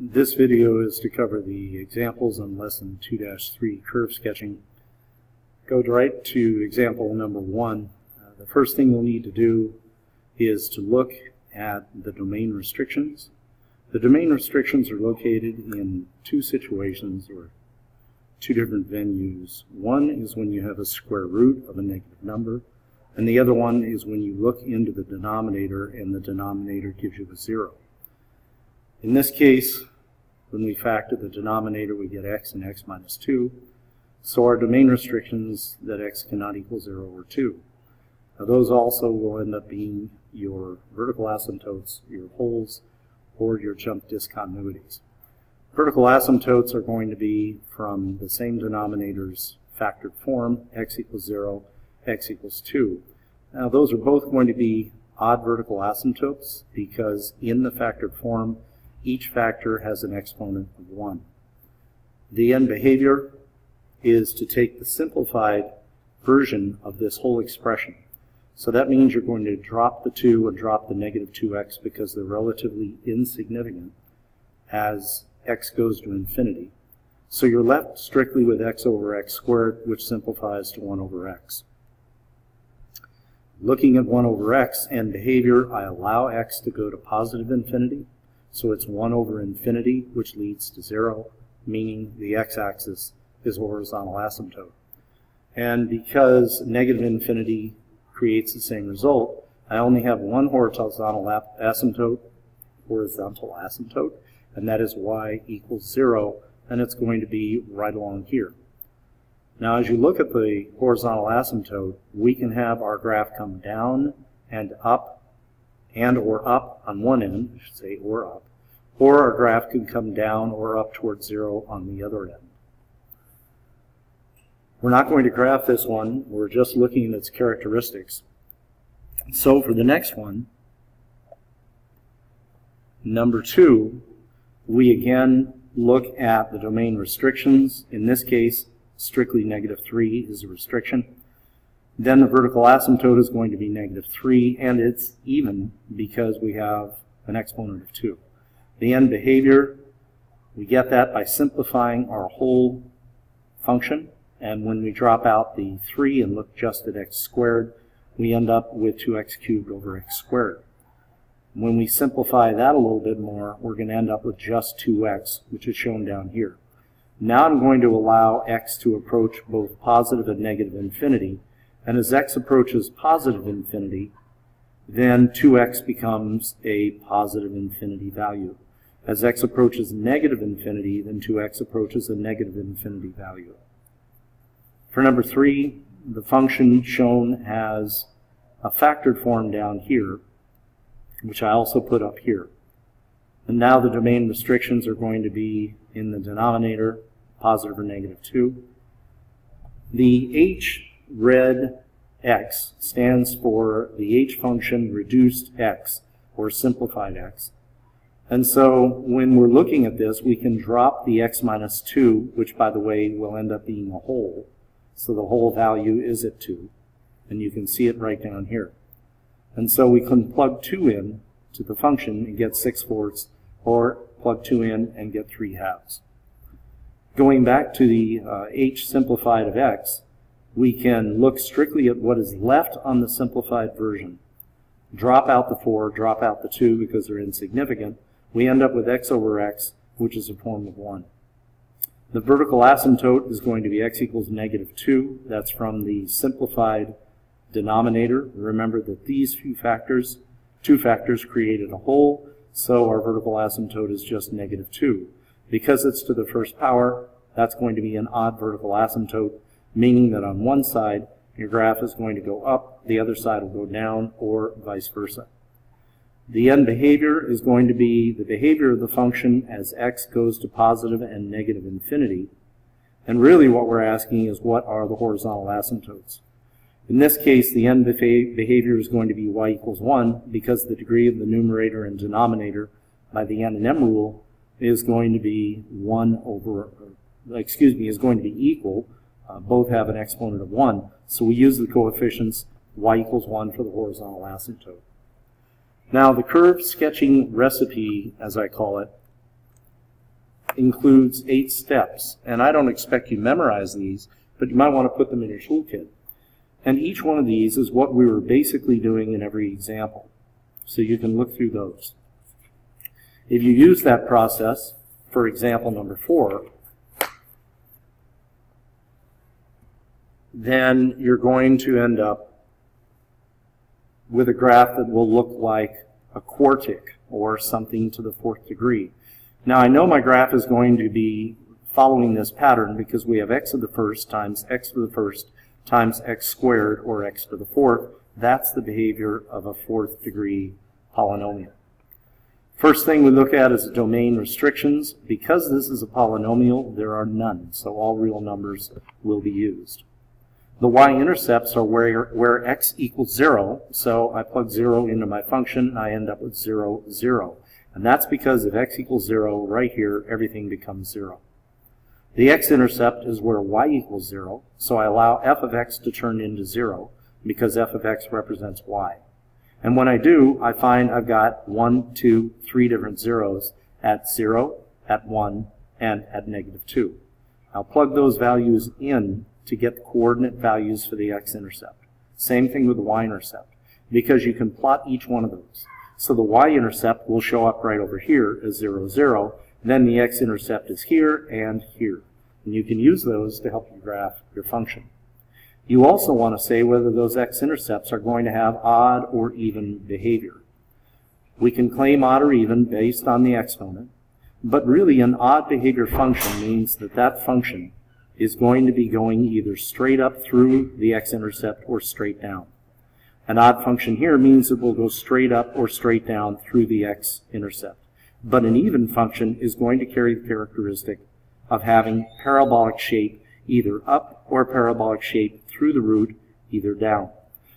This video is to cover the examples on lesson 2-3 curve sketching. Go right to example number 1. The first thing you'll need to do is to look at the domain restrictions. The domain restrictions are located in two situations or two different venues. One is when you have a square root of a negative number, and the other one is when you look into the denominator and the denominator gives you a 0. In this case, when we factor the denominator, we get x and x minus 2. So our domain restrictions that x cannot equal 0 or 2. Now those also will end up being your vertical asymptotes, your holes, or your jump discontinuities. Vertical asymptotes are going to be from the same denominator's factored form, x equals 0, x equals 2. Now those are both going to be odd vertical asymptotes because in the factored form, each factor has an exponent of 1. The end behavior is to take the simplified version of this whole expression. So that means you're going to drop the 2 and drop the negative 2x because they're relatively insignificant as x goes to infinity. So you're left strictly with x over x squared, which simplifies to 1 over x. Looking at 1 over x and behavior, I allow x to go to positive infinity. So it's 1 over infinity, which leads to 0, meaning the x-axis is a horizontal asymptote. And because negative infinity creates the same result, I only have one horizontal asymptote, and that is y equals 0, and it's going to be right along here. Now as you look at the horizontal asymptote, we can have our graph come down and up, and or up on one end, I should say or up, or our graph can come down or up towards 0 on the other end. We're not going to graph this one, we're just looking at its characteristics. So for the next one, number 2, we again look at the domain restrictions. In this case, strictly negative 3 is a restriction. Then the vertical asymptote is going to be negative 3, and it's even because we have an exponent of 2. The end behavior, we get that by simplifying our whole function, and when we drop out the 3 and look just at x squared, we end up with 2x cubed over x squared. When we simplify that a little bit more, we're going to end up with just 2x, which is shown down here. Now I'm going to allow x to approach both positive and negative infinity, and as x approaches positive infinity, then 2x becomes a positive infinity value. As x approaches negative infinity, then 2x approaches a negative infinity value. For number 3, the function shown has a factored form down here, which I also put up here. And now the domain restrictions are going to be in the denominator, positive or negative 2. The h red x stands for the h function reduced x, or simplified x. And so when we're looking at this, we can drop the x minus 2, which by the way will end up being a whole. So the whole value is at 2, and you can see it right down here. And so we can plug 2 in to the function and get 6/4, or plug 2 in and get 3/2. Going back to the h simplified of x, we can look strictly at what is left on the simplified version. Drop out the 4, drop out the 2 because they're insignificant. We end up with x over x, which is a form of 1. The vertical asymptote is going to be x equals negative 2. That's from the simplified denominator. Remember that these two factors created a whole, so our vertical asymptote is just negative 2. Because it's to the first power, that's going to be an odd vertical asymptote, meaning that on one side, your graph is going to go up, the other side will go down, or vice versa. The end behavior is going to be the behavior of the function as x goes to positive and negative infinity. And really what we're asking is what are the horizontal asymptotes. In this case, the end behavior is going to be y equals 1 because the degree of the numerator and denominator by the n and m rule is going to be is going to be equal. Both have an exponent of 1. So we use the coefficients y equals 1 for the horizontal asymptote. Now the curve sketching recipe, as I call it, includes 8 steps, and I don't expect you to memorize these, but you might want to put them in your toolkit. And each one of these is what we were basically doing in every example. So you can look through those. If you use that process, for example number 4, then you're going to end up with a graph that will look like a quartic or something to the 4th degree. Now I know my graph is going to be following this pattern because we have x to the 1st times x to the 1st times x squared or x to the 4th. That's the behavior of a 4th degree polynomial. First thing we look at is domain restrictions. Because this is a polynomial, there are none, so all real numbers will be used. The y-intercepts are where x equals 0, so I plug 0 into my function, and I end up with 0, 0. And that's because if x equals 0, right here, everything becomes 0. The x-intercept is where y equals 0, so I allow f of x to turn into 0, because f of x represents y. And when I do, I find I've got 1, 2, 3 different zeros at 0, at 1, and at -2. I'll plug those values in to get the coordinate values for the x-intercept. Same thing with the y-intercept, because you can plot each one of those. So the y-intercept will show up right over here as 0, 0. Then the x-intercept is here and here. And you can use those to help you graph your function. You also want to say whether those x-intercepts are going to have odd or even behavior. We can claim odd or even based on the exponent, but really an odd behavior function means that that function is going to be going either straight up through the x-intercept or straight down. An odd function here means it will go straight up or straight down through the x-intercept. But an even function is going to carry the characteristic of having parabolic shape either up or parabolic shape through the root, either down.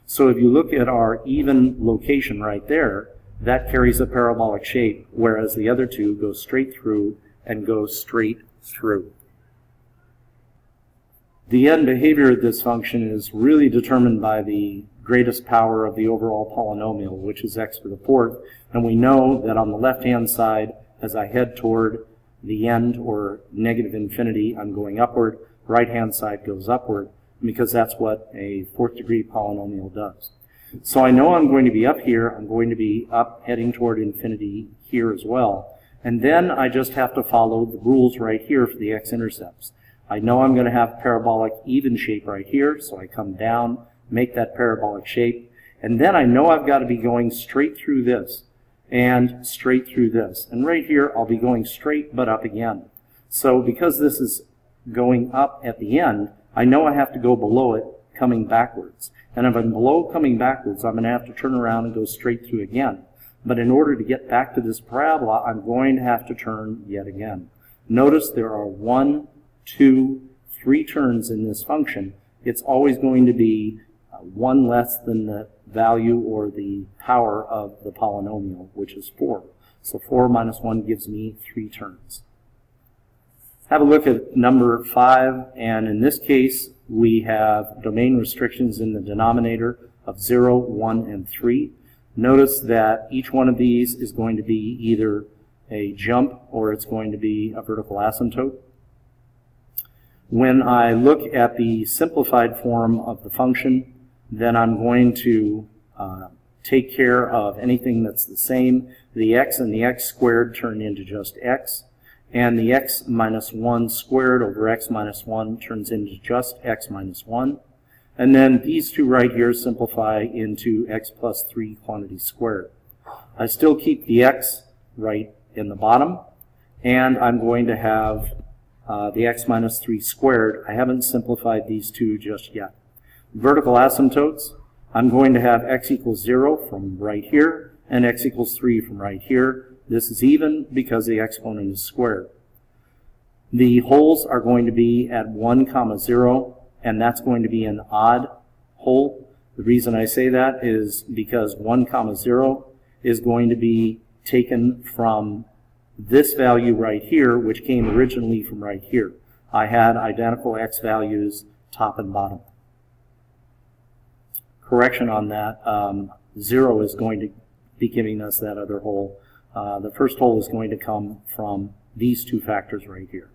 So if you look at our even location right there, that carries a parabolic shape, whereas the other two go straight through and go straight through. The end behavior of this function is really determined by the greatest power of the overall polynomial, which is x to the 4th. And we know that on the left-hand side, as I head toward the end or -infinity, I'm going upward. Right-hand side goes upward, because that's what a 4th degree polynomial does. So I know I'm going to be up here. I'm going to be up heading toward infinity here as well. And then I just have to follow the rules right here for the x-intercepts. I know I'm going to have parabolic even shape right here, so I come down, make that parabolic shape, and then I know I've got to be going straight through this and straight through this. And right here I'll be going straight but up again. So because this is going up at the end, I know I have to go below it coming backwards. And if I'm below coming backwards, I'm going to have to turn around and go straight through again. But in order to get back to this parabola, I'm going to have to turn yet again. Notice there are 1, 2, 3 turns in this function. It's always going to be 1 less than the value or the power of the polynomial, which is 4. So 4 minus 1 gives me 3 turns. Have a look at number 5, and in this case we have domain restrictions in the denominator of 0, 1, and 3. Notice that each one of these is going to be either a jump or it's going to be a vertical asymptote. When I look at the simplified form of the function, then I'm going to take care of anything that's the same. The x and the x squared turn into just x, and the x minus 1 squared over x minus 1 turns into just x minus 1. And then these two right here simplify into x plus 3 quantity squared. I still keep the x right in the bottom, and I'm going to have the x minus 3 squared. I haven't simplified these two just yet. Vertical asymptotes, I'm going to have x equals 0 from right here, and x equals 3 from right here. This is even because the exponent is squared. The holes are going to be at 1, 0, and that's going to be an odd hole. The reason I say that is because 1, 0 is going to be taken from this value right here, which came originally from right here. I had identical x values top and bottom. Correction on that, 0 is going to be giving us that other hole. The first hole is going to come from these two factors right here.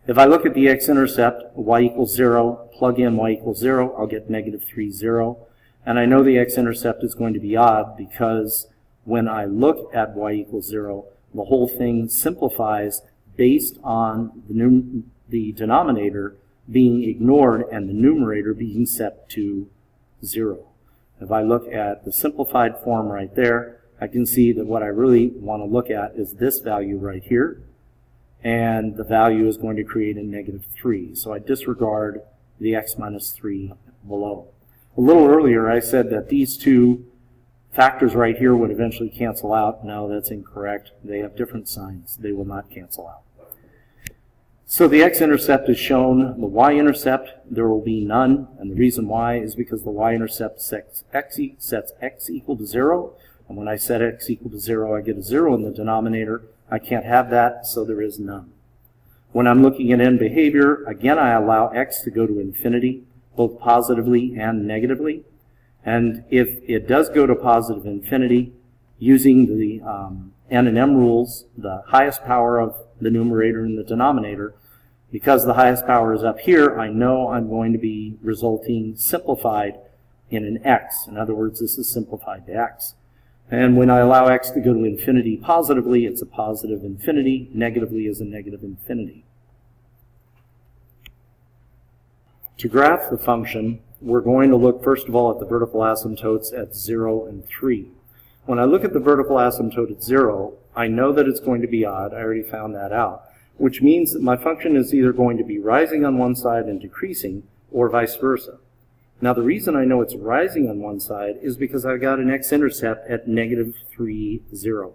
If I look at the x-intercept, y equals 0, plug in y equals 0, I'll get negative 3, 0. And I know the x-intercept is going to be odd because when I look at y equals 0, the whole thing simplifies based on the denominator being ignored and the numerator being set to 0. If I look at the simplified form right there, I can see that what I really want to look at is this value right here, and the value is going to create a negative 3. So I disregard the x minus 3 below. A little earlier I said that these two factors right here would eventually cancel out. No, that's incorrect. They have different signs. They will not cancel out. So the x-intercept is shown. The y-intercept, there will be none. And the reason why is because the y-intercept sets x equal to 0. And when I set x equal to 0, I get a 0 in the denominator. I can't have that, so there is none. When I'm looking at end behavior, again, I allow x to go to infinity, both positively and negatively. And if it does go to positive infinity, using the n and m rules, the highest power of the numerator and the denominator, because the highest power is up here, I know I'm going to be resulting simplified in an x. In other words, this is simplified to x. And when I allow x to go to infinity positively, it's a positive infinity. Negatively is a negative infinity. To graph the function, we're going to look first of all at the vertical asymptotes at 0 and 3. When I look at the vertical asymptote at 0, I know that it's going to be odd. I already found that out, which means that my function is either going to be rising on one side and decreasing, or vice versa. Now the reason I know it's rising on one side is because I've got an x-intercept at negative 3, 0.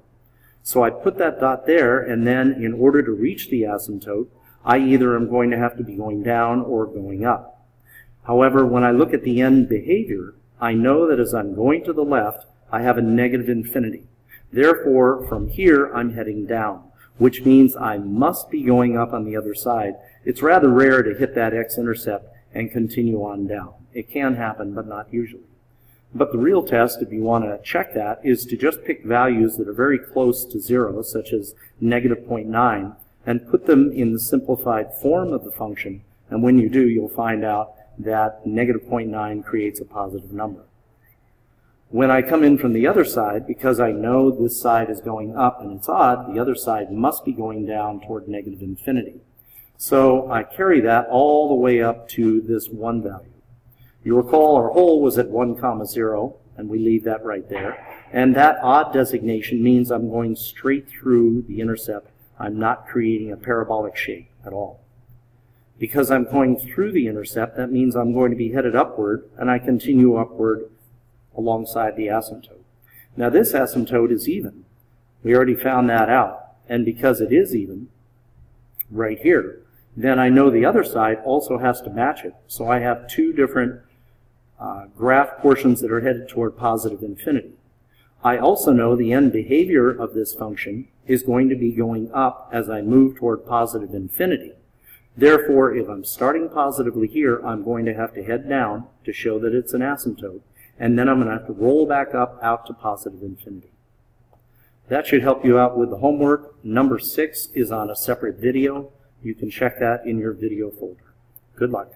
So I put that dot there, and then in order to reach the asymptote, I either am going to have to be going down or going up. However, when I look at the end behavior, I know that as I'm going to the left, I have a negative infinity. Therefore, from here, I'm heading down, which means I must be going up on the other side. It's rather rare to hit that x-intercept and continue on down. It can happen, but not usually. But the real test, if you want to check that, is to just pick values that are very close to 0, such as negative 0.9, and put them in the simplified form of the function. And when you do, you'll find out that negative 0.9 creates a positive number. When I come in from the other side, because I know this side is going up and it's odd, the other side must be going down toward negative infinity. So I carry that all the way up to this 1 value. You recall our hole was at 1, 0, and we leave that right there. And that odd designation means I'm going straight through the intercept. I'm not creating a parabolic shape at all. Because I'm going through the intercept, that means I'm going to be headed upward, and I continue upward alongside the asymptote. Now this asymptote is even. We already found that out. And because it is even, right here, then I know the other side also has to match it. So I have two different graph portions that are headed toward positive infinity. I also know the end behavior of this function is going to be going up as I move toward positive infinity. Therefore, if I'm starting positively here, I'm going to have to head down to show that it's an asymptote, and then I'm going to have to roll back up out to positive infinity. That should help you out with the homework. Number 6 is on a separate video. You can check that in your video folder. Good luck.